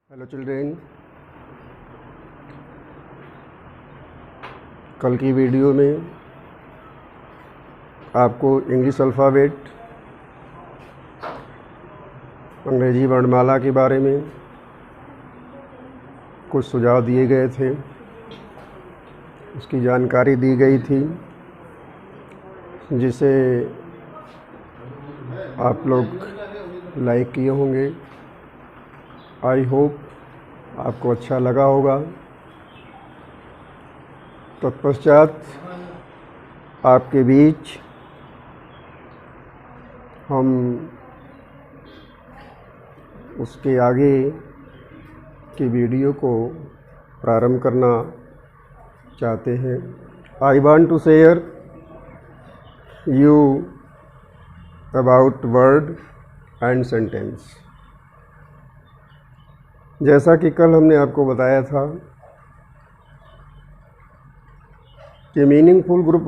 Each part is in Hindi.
हेलो चिल्ड्रेन, कल की वीडियो में आपको इंग्लिश अल्फ़ाबेट, अंग्रेजी वर्णमाला के बारे में कुछ सुझाव दिए गए थे, उसकी जानकारी दी गई थी, जिसे आप लोग लाइक किए होंगे। आई होप आपको अच्छा लगा होगा। तत्पश्चात आपके बीच हम उसके आगे की वीडियो को प्रारंभ करना चाहते हैं। I want to share you about word and sentence. जैसा कि कल हमने आपको बताया था कि meaningful group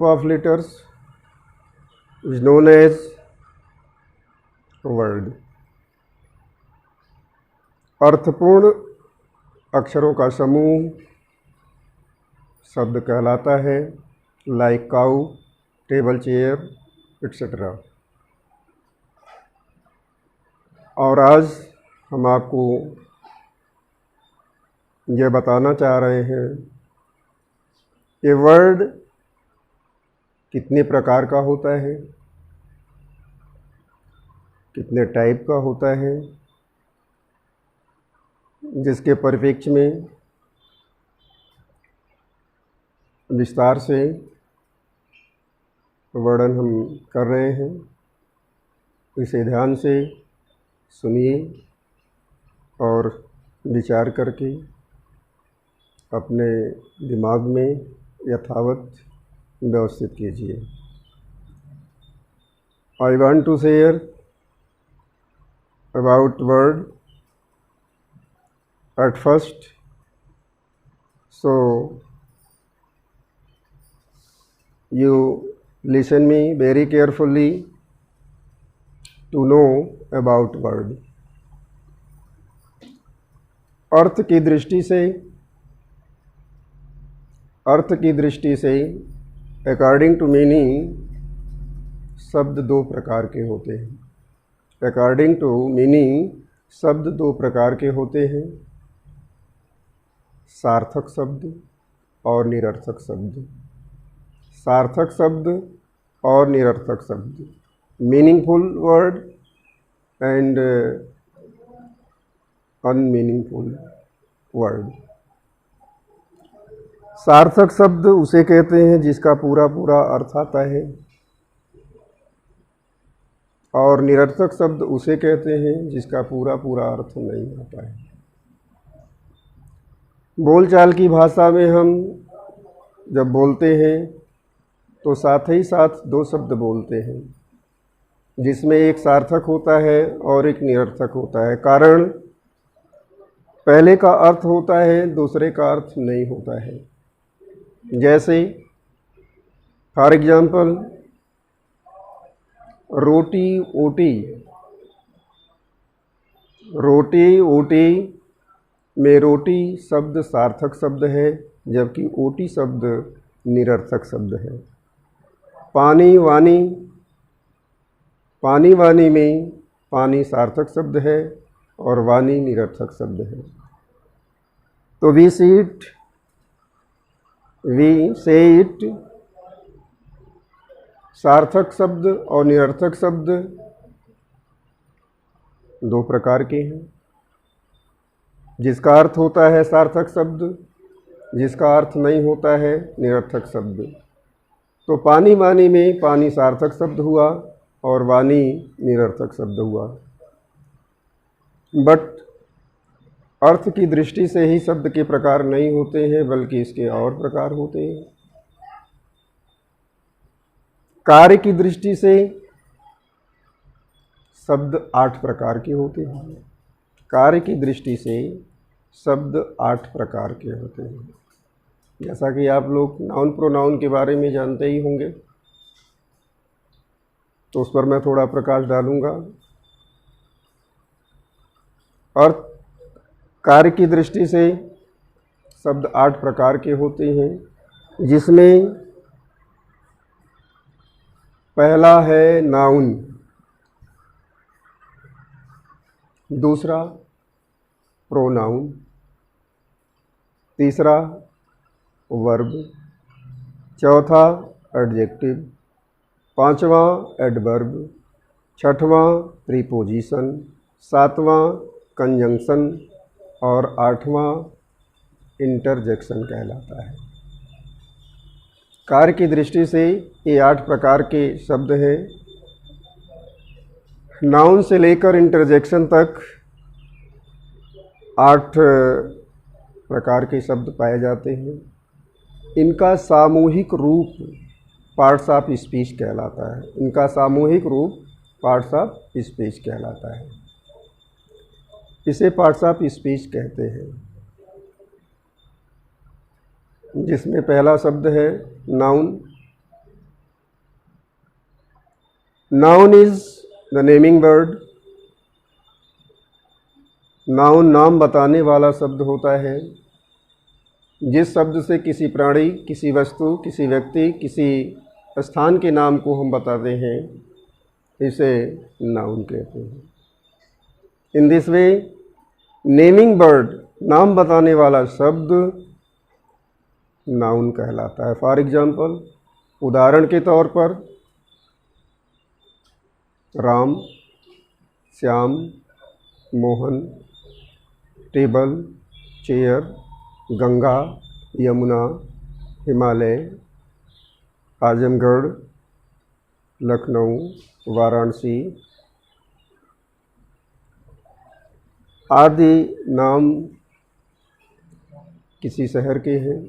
of letters is known as word. अर्थपूर्ण अक्षरों का समूह शब्द कहलाता है, like cow, table, chair etcetera. और आज हम आपको यह बताना चाह रहे हैं कि वर्ड कितने प्रकार का होता है, कितने टाइप का होता है, जिसके परिप्रेक्ष्य में विस्तार से वर्णन हम कर रहे हैं। इसे ध्यान से सुनिए और विचार करके अपने दिमाग में यथावत व्यवस्थित कीजिए। I want to share about word at first, so you listen me very carefully to know about word. अर्थ की दृष्टि से अकॉर्डिंग टू मीनिंग शब्द दो प्रकार के होते हैं। अकॉर्डिंग टू मीनिंग शब्द दो प्रकार के होते हैं, सार्थक शब्द और निरर्थक शब्द। सार्थक शब्द और निरर्थक शब्द, मीनिंगफुल वर्ड एंड अनमीनिंगफुल वर्ड। सार्थक शब्द उसे कहते हैं जिसका पूरा पूरा अर्थ आता है, और निरर्थक शब्द उसे कहते हैं जिसका पूरा पूरा अर्थ नहीं आता है। बोलचाल की भाषा में हम जब बोलते हैं तो साथ ही साथ दो शब्द बोलते हैं, जिसमें एक सार्थक होता है और एक निरर्थक होता है। कारण पहले का अर्थ होता है, दूसरे का अर्थ नहीं होता है। जैसे for example roti OT. Roti OT में रोटी शब्द सार्थक शब्द है, जबकि ओटी शब्द निरर्थक शब्द है। पानी वानी, पानी वानी में पानी सार्थक शब्द है और वानी निरर्थक शब्द है। तो वी से इट सार्थक शब्द और निरर्थक शब्द दो प्रकार के हैं। जिसका अर्थ होता है सार्थक शब्द, जिसका अर्थ नहीं होता है निरर्थक शब्द। तो पानी वानी में पानी सार्थक शब्द हुआ और वानी निरर्थक शब्द हुआ। बट अर्थ की दृष्टि से ही शब्द के प्रकार नहीं होते हैं, बल्कि इसके और प्रकार होते हैं। कार्य की दृष्टि से शब्द 8 प्रकार के होते हैं। कार्य की दृष्टि से शब्द 8 प्रकार के होते हैं। जैसा कि आप लोग नाउन प्रोनाउन के बारे में जानते ही होंगे, तो उस पर मैं थोड़ा प्रकाश डालूंगा। और कार्य की दृष्टि से शब्द 8 प्रकार के होते हैं, जिसमें पहला है नाउन, दूसरा प्रोनाउन, तीसरा वर्ब, चौथा एडजेक्टिव, पांचवा एडवर्ब, छठवां प्रीपोजिशन, सातवां कंजंक्शन और आठवां इंटरजेक्शन कहलाता है। कार्य की दृष्टि से ये 8 प्रकार के शब्द हैं। नाउन से लेकर इंटरजेक्शन तक 8 प्रकार के शब्द पाए जाते हैं। इनका सामूहिक रूप पार्ट्स ऑफ स्पीच कहलाता है। इनका सामूहिक रूप पार्ट्स ऑफ स्पीच कहलाता है। इसे पार्ट्स ऑफ स्पीच कहते हैं, जिसमें पहला शब्द है noun. Noun is the naming word. Noun नाम बताने वाला शब्द होता है। जिस शब्द से किसी प्राणी, किसी वस्तु, किसी व्यक्ति, किसी स्थान के नाम को हम बताते हैं, इसे नाउन कहते हैं। In this way naming word, नाम बताने वाला शब्द नाउन कहलाता है। फॉर एग्जाम्पल, उदाहरण के तौर पर राम, श्याम, मोहन, टेबल, चेयर, गंगा, यमुना, हिमालय, आजमगढ़, लखनऊ, वाराणसी आदि नाम किसी शहर के हैं,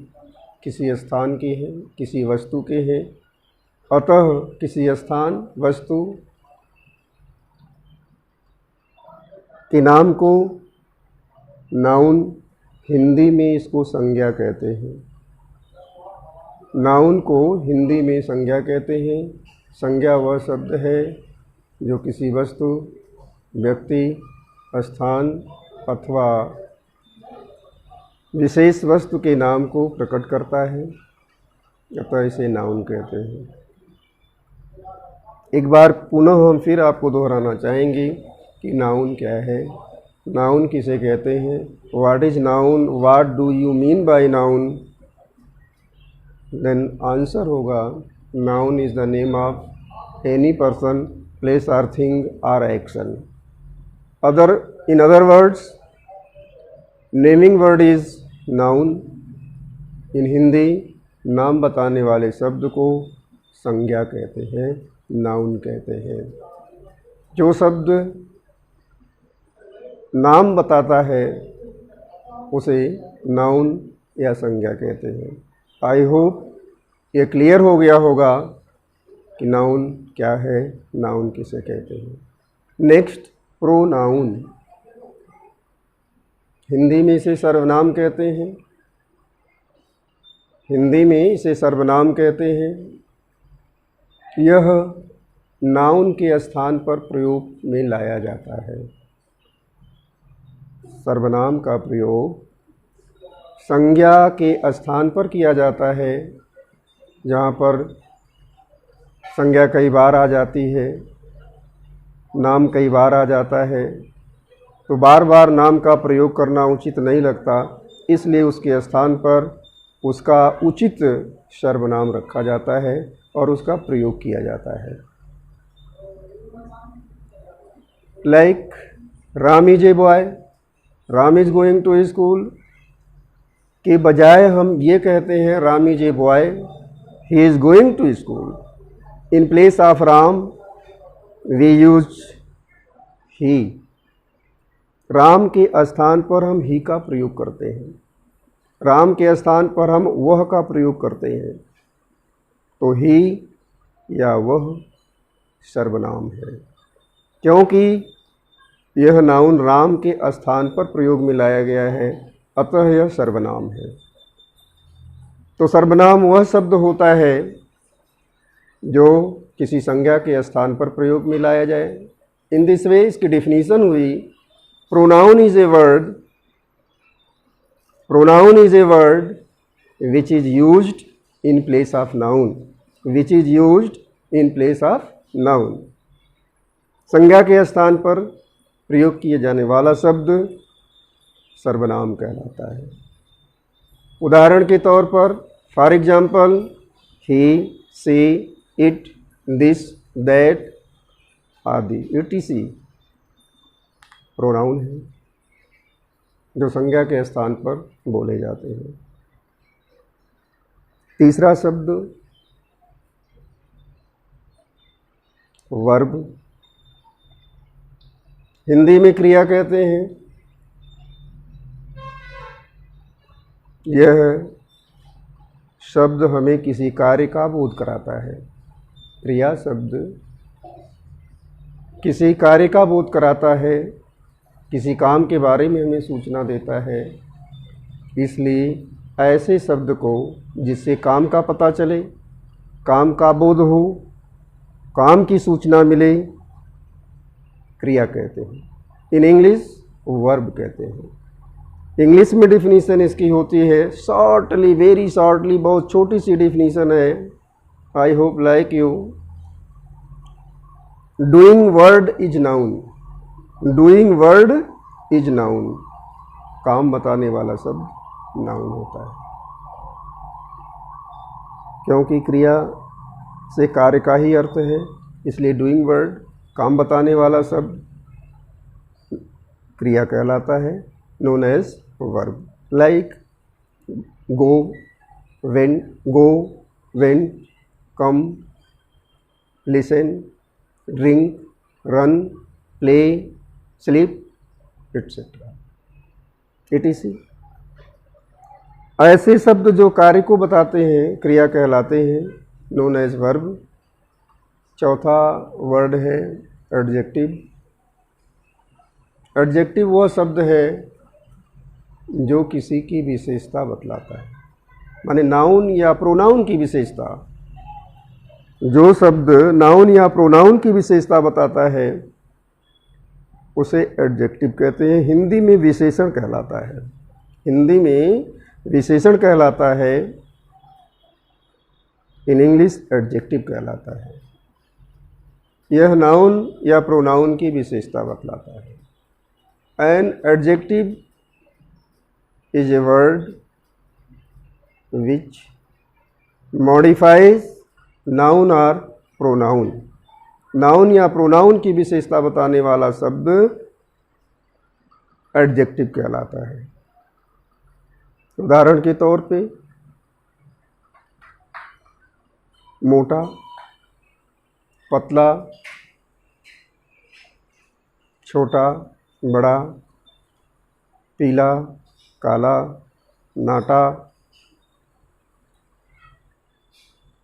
किसी स्थान के हैं, किसी वस्तु के हैं। अतः किसी स्थान, वस्तु के नाम को नाउन, हिंदी में इसको संज्ञा कहते हैं। नाउन को हिंदी में संज्ञा कहते हैं। संज्ञा वह शब्द है जो किसी वस्तु, व्यक्ति, स्थान अथवा विशेष वस्तु के नाम को प्रकट करता है, अतः इसे नाउन कहते हैं। एक बार पुनः हम फिर आपको दोहराना चाहेंगे कि नाउन क्या है, नाउन किसे कहते हैं, what is noun, what do you mean by noun. Then answer होगा noun is the name of any person, place और थिंग और action. In other words, naming word is noun. In Hindi नाम बताने वाले शब्द को संज्ञा कहते हैं, नाउन कहते हैं। जो शब्द नाम बताता है उसे नाउन या संज्ञा कहते हैं। आई होप ये क्लियर हो गया होगा कि नाउन क्या है, नाउन किसे कहते हैं। Next, pronoun. हिंदी में इसे सर्वनाम कहते हैं। हिंदी में इसे सर्वनाम कहते हैं। यह नाउन के स्थान पर प्रयोग में लाया जाता है। सर्वनाम का प्रयोग संज्ञा के स्थान पर किया जाता है। जहाँ पर संज्ञा कई बार आ जाती है, नाम कई बार आ जाता है, तो बार बार नाम का प्रयोग करना उचित नहीं लगता, इसलिए उसके स्थान पर उसका उचित सर्वनाम रखा जाता है और उसका प्रयोग किया जाता है। Like Ram is a boy, Ram is going to school के बजाय हम ये कहते हैं Ram is a boy, he is going to school. In place of Ram we use he. Ram के स्थान पर हम ही का प्रयोग करते हैं, राम के स्थान पर हम वह का प्रयोग करते हैं, तो ही या वह सर्वनाम है, क्योंकि यह नाउन राम के स्थान पर प्रयोग में लाया गया है, अतः यह सर्वनाम है। तो सर्वनाम वह शब्द होता है जो किसी संज्ञा के स्थान पर प्रयोग में लाया जाए। इन दिस वे इसकी डेफिनीशन हुई Pronoun is a word. Pronoun is a word which is used in place of noun. Which is used in place of noun. संज्ञा के स्थान पर प्रयोग किए जाने वाला शब्द सर्वनाम कहलाता है। उदाहरण के तौर पर for example he, she, it, this, that आदि etc प्रोनाउन है जो संज्ञा के स्थान पर बोले जाते हैं। तीसरा शब्द वर्ब। हिंदी में क्रिया कहते हैं। यह शब्द हमें किसी कार्य का बोध कराता है। क्रिया शब्द किसी कार्य का बोध कराता है, किसी काम के बारे में हमें सूचना देता है। इसलिए ऐसे शब्द को जिससे काम का पता चले, काम का बोध हो, काम की सूचना मिले, क्रिया कहते हैं। इन इंग्लिश वर्ब कहते हैं। इंग्लिश में डिफिनीशन इसकी होती है शॉर्टली, वेरी शॉर्टली, बहुत छोटी सी डिफिनीशन है। I hope like you. Doing word is noun. Doing word is noun. काम बताने वाला शब्द नाउन होता है, क्योंकि क्रिया से कार्य का ही अर्थ है। इसलिए डूइंग वर्ड, काम बताने वाला शब्द क्रिया कहलाता है, known as verb. Like go, went, come, listen, drink, run, play, sleep etcetera etc। ऐसे शब्द जो कार्य को बताते हैं क्रिया कहलाते हैं, नोन एज वर्ब। चौथा वर्ड है एडजेक्टिव। एडजेक्टिव वह शब्द है जो किसी की विशेषता बतलाता है, माने नाउन या प्रोनाउन की विशेषता। जो शब्द नाउन या प्रोनाउन की विशेषता बताता है उसे एडजेक्टिव कहते हैं। हिंदी में विशेषण कहलाता है। हिंदी में विशेषण कहलाता है। इन इंग्लिश एडजेक्टिव कहलाता है। यह नाउन या प्रोनाउन की विशेषता बतलाता है। An adjective is a word which modifies noun और प्रोनाउन। नाउन या प्रोनाउन की विशेषता बताने वाला शब्द एडजेक्टिव कहलाता है। उदाहरण के तौर पे मोटा, पतला, छोटा, बड़ा, पीला, काला, नाटा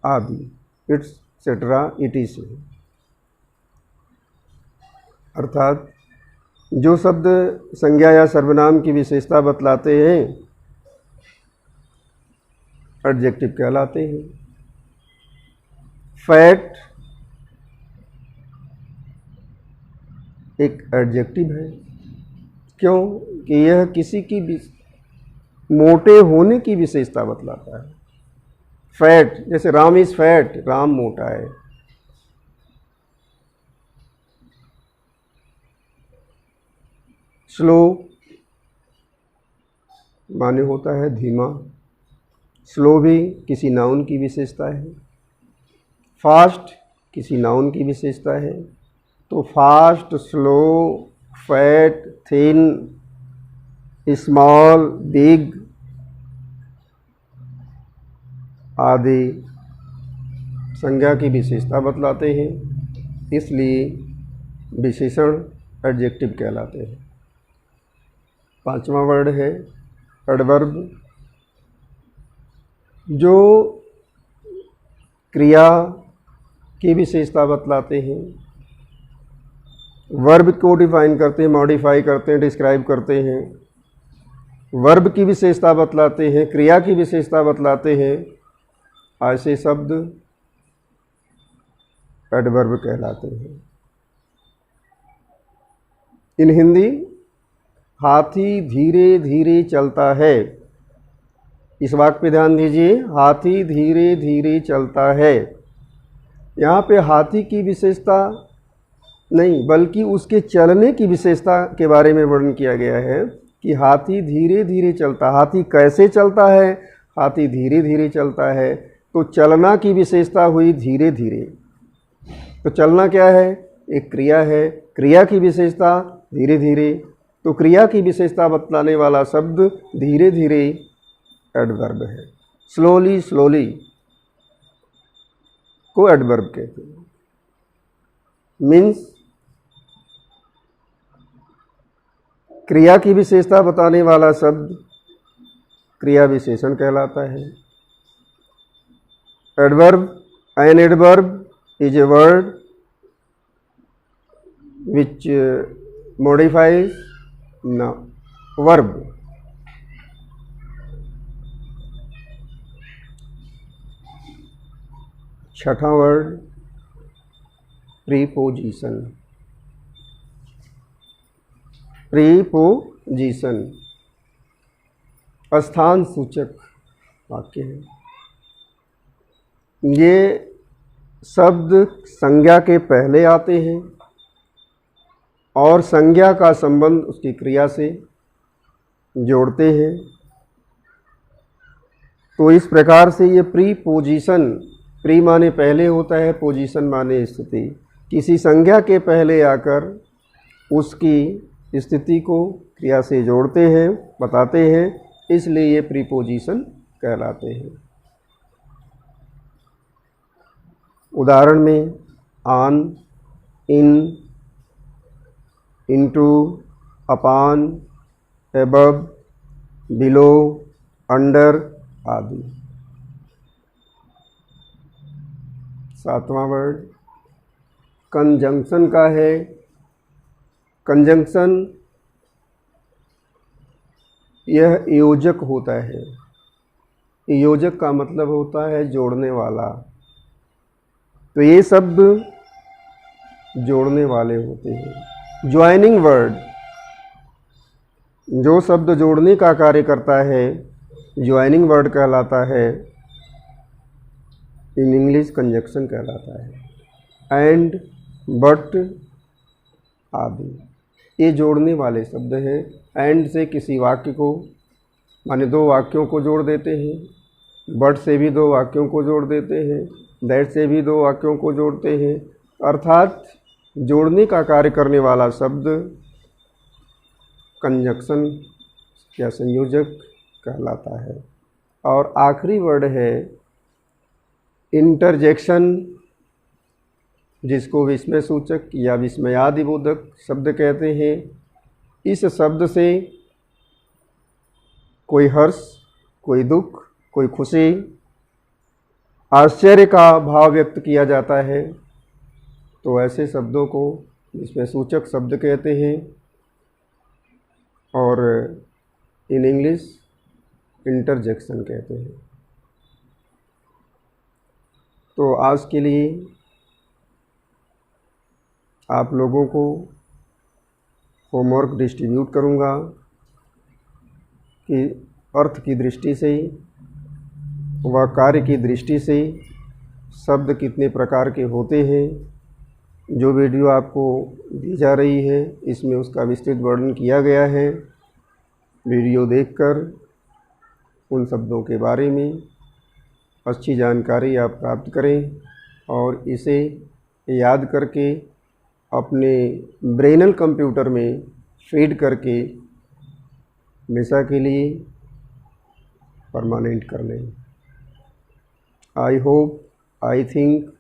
आदि एटसेट्रा etc। अर्थात जो शब्द संज्ञा या सर्वनाम की विशेषता बतलाते हैं एडजेक्टिव कहलाते हैं। फैट एक एडजेक्टिव है, क्यों कि यह किसी की मोटे होने की विशेषता बतलाता है। फैट, जैसे राम इज फैट, राम मोटा है। स्लो माने होता है धीमा। स्लो भी किसी नाउन की विशेषता है। फास्ट किसी नाउन की विशेषता है। तो fast, slow, fat, thin, small, big आदि संज्ञा की विशेषता बतलाते हैं। इसलिए विशेषण एडजेक्टिव कहलाते हैं। पांचवा वर्ड है एडवर्ब, जो क्रिया की विशेषता बतलाते हैं। वर्ब को डिफाइन करते हैं, मॉडिफाई करते हैं, डिस्क्राइब करते हैं। वर्ब की विशेषता बतलाते हैं, क्रिया की विशेषता बतलाते हैं। ऐसे शब्द एडवर्ब कहलाते हैं। इन हिंदी हाथी धीरे धीरे चलता है। इस वाक्य पे ध्यान दीजिए, हाथी धीरे धीरे चलता है। यहाँ पे हाथी की विशेषता नहीं बल्कि उसके चलने की विशेषता के बारे में वर्णन किया गया है कि हाथी धीरे धीरे चलता। हाथी कैसे चलता है? हाथी धीरे धीरे चलता है। तो चलना की विशेषता हुई धीरे धीरे। तो चलना क्या है? एक क्रिया है। क्रिया की विशेषता धीरे धीरे। तो क्रिया की विशेषता बतलाने वाला शब्द धीरे धीरे एडवर्ब है। स्लोली स्लोली को एडवर्ब कहते हैं। मीन्स क्रिया की विशेषता बताने वाला शब्द क्रिया विशेषण कहलाता है। Adverb, an adverb is a word which modifies the verb. छठा वर्ड प्रीपोजिशन। प्रीपोजिशन स्थान सूचक वाक्य है। ये शब्द संज्ञा के पहले आते हैं और संज्ञा का संबंध उसकी क्रिया से जोड़ते हैं। तो इस प्रकार से ये प्रीपोजिशन, प्री माने पहले होता है, पोजीशन माने स्थिति। किसी संज्ञा के पहले आकर उसकी स्थिति को क्रिया से जोड़ते हैं, बताते हैं, इसलिए ये प्रीपोजिशन कहलाते हैं। उदाहरण में on, in, into, upon, above, below, under आदि। सातवां वर्ड कंजंक्शन का है। कंजंक्शन यह योजक होता है। योजक का मतलब होता है जोड़ने वाला। तो ये शब्द जोड़ने वाले होते हैं। ज्वाइनिंग वर्ड, जो शब्द जोड़ने का कार्य करता है ज्वाइनिंग वर्ड कहलाता है। इन इंग्लिश कंजंक्शन कहलाता है। एंड, बट आदि ये जोड़ने वाले शब्द हैं। एंड से किसी वाक्य को माने दो वाक्यों को जोड़ देते हैं, बट से भी दो वाक्यों को जोड़ देते हैं, दैट से भी दो वाक्यों को जोड़ते हैं। अर्थात जोड़ने का कार्य करने वाला शब्द कंजंक्शन या संयोजक कहलाता है। और आखिरी वर्ड है इंटरजेक्शन, जिसको विस्मय सूचक या विस्मयादिबोधक शब्द कहते हैं। इस शब्द से कोई हर्ष, कोई दुख, कोई खुशी, आश्चर्य का भाव व्यक्त किया जाता है। तो ऐसे शब्दों को विस्मय सूचक शब्द कहते हैं और इन इंग्लिश इंटरजेक्शन कहते हैं। तो आज के लिए आप लोगों को होमवर्क डिस्ट्रीब्यूट करूंगा कि अर्थ की दृष्टि से व कार्य की दृष्टि से शब्द कितने प्रकार के होते हैं। जो वीडियो आपको दी जा रही है इसमें उसका विस्तृत वर्णन किया गया है। वीडियो देखकर उन शब्दों के बारे में अच्छी जानकारी आप प्राप्त करें और इसे याद करके अपने ब्रेनल कंप्यूटर में फीड करके हमेशा के लिए परमानेंट कर लें। I hope, I think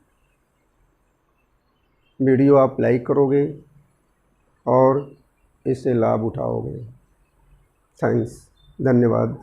video आप लाइक करोगे और इससे लाभ उठाओगे। थैंक्स, धन्यवाद।